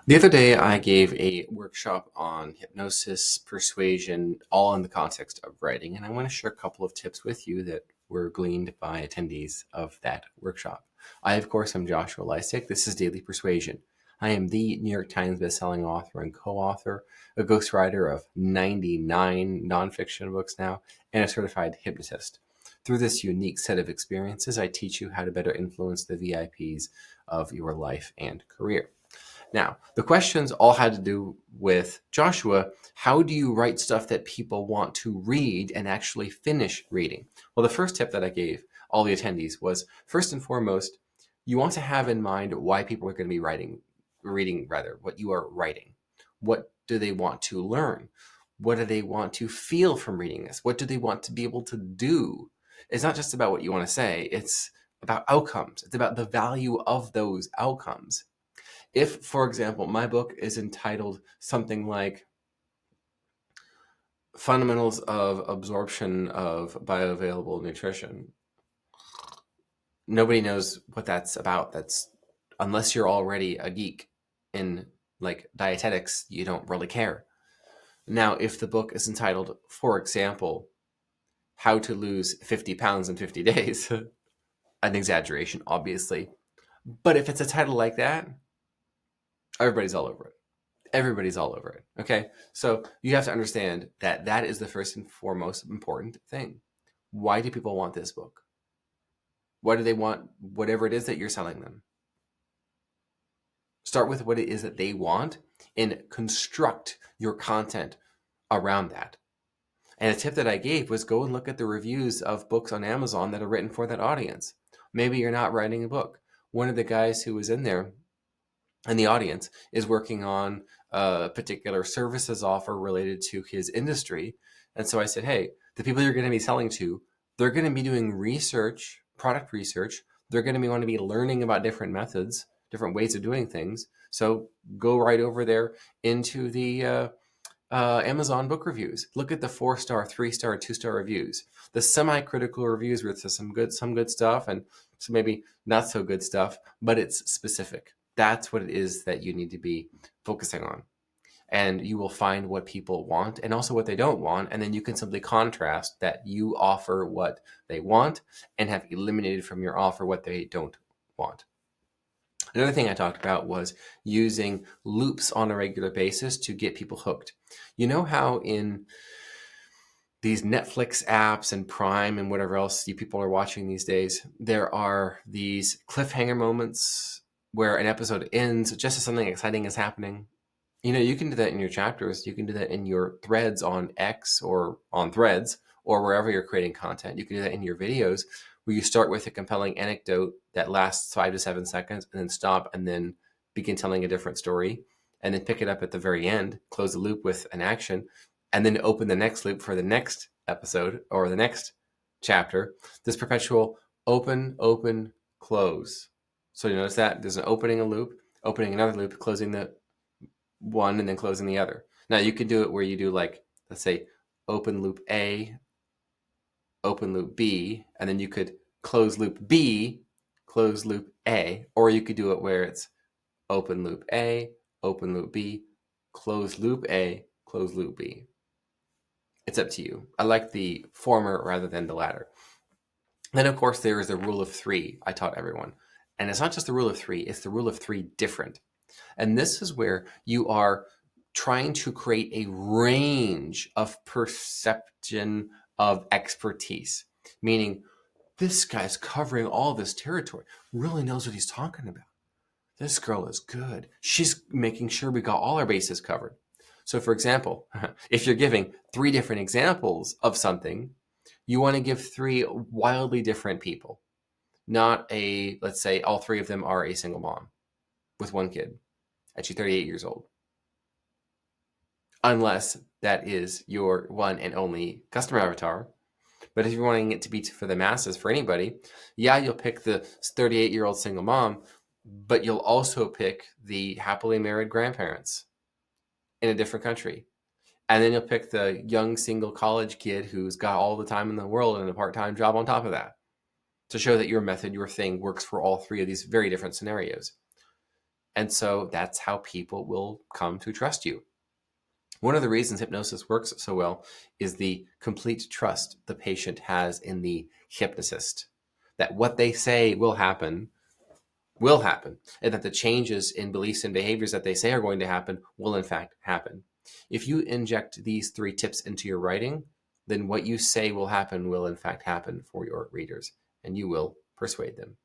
The other day, I gave a workshop on hypnosis, persuasion, all in the context of writing, and I want to share a couple of tips with you that were gleaned by attendees of that workshop. I, of course, am Joshua Lisec. This is Daily Persuasion. I am the New York Times bestselling author and co-author, a ghostwriter of 99 nonfiction books now, and a certified hypnotist. Through this unique set of experiences, I teach you how to better influence the VIPs of your life and career. Now, the questions all had to do with Joshua. How do you write stuff that people want to read and actually finish reading? Well, the first tip that I gave all the attendees was first and foremost, you want to have in mind why people are going to be reading what you are writing. What do they want to learn? What do they want to feel from reading this? What do they want to be able to do? It's not just about what you want to say, it's about outcomes. It's about the value of those outcomes. If, for example, my book is entitled something like Fundamentals of Absorption of Bioavailable Nutrition, nobody knows what that's about. That's unless you're already a geek in like dietetics, you don't really care. Now, if the book is entitled, for example, How to Lose 50 Pounds in 50 Days, an exaggeration, obviously. But if it's a title like that, everybody's all over it. Everybody's all over it. Okay. So you have to understand that that is the first and foremost important thing. Why do people want this book? Why do they want whatever it is that you're selling them? Start with what it is that they want and construct your content around that. And a tip that I gave was go and look at the reviews of books on Amazon that are written for that audience. Maybe you're not writing a book. One of the guys who was in there in the audience is working on a particular services offer related to his industry. And so I said, hey, the people you're going to be selling to, they're going to be doing research, product research. They're going to want to be learning about different methods, different ways of doing things. So go right over there into the Amazon book reviews. Look at the 4-star, 3-star, 2-star reviews. The semi-critical reviews with some good stuff and some maybe not so good stuff, but it's specific. That's what it is that you need to be focusing on. And you will find what people want and also what they don't want. And then you can simply contrast that you offer what they want and have eliminated from your offer what they don't want. Another thing I talked about was using loops on a regular basis to get people hooked. You know how in these Netflix apps and Prime and whatever else you people are watching these days, there are these cliffhanger moments where an episode ends just as something exciting is happening. You know, you can do that in your chapters. You can do that in your threads on X or on Threads or wherever you're creating content. You can do that in your videos where you start with a compelling anecdote that lasts 5 to 7 seconds and then stop and then begin telling a different story and then pick it up at the very end, close the loop with an action, and then open the next loop for the next episode or the next chapter. This perpetual open, open, close. So you notice that there's an opening a loop, opening another loop, closing the one and then closing the other. Now you could do it where you do like, let's say, open loop A, open loop B, and then you could close loop B, close loop A, or you could do it where it's open loop A, open loop B, close loop A, close loop B. It's up to you. I like the former rather than the latter. Then, of course, there is the rule of 3 I taught everyone. And it's not just the rule of 3, it's the rule of 3 different. And this is where you are trying to create a range of perception of expertise, meaning this guy's covering all this territory, really knows what he's talking about. This girl is good. She's making sure we got all our bases covered. So, for example, if you're giving 3 different examples of something, you want to give 3 wildly different people, not let's say all 3 of them are a single mom with 1 kid. Actually 38 years old. Unless that is your one and only customer avatar. But if you're wanting it to be for the masses, for anybody, yeah, you'll pick the 38-year-old single mom, but you'll also pick the happily married grandparents in a different country. And then you'll pick the young single college kid who's got all the time in the world and a part-time job on top of that to show that your method, your thing works for all 3 of these very different scenarios. And so that's how people will come to trust you. One of the reasons hypnosis works so well is the complete trust the patient has in the hypnotist, that what they say will happen, and that the changes in beliefs and behaviors that they say are going to happen will in fact happen. If you inject these 3 tips into your writing, then what you say will happen will in fact happen for your readers, and you will persuade them.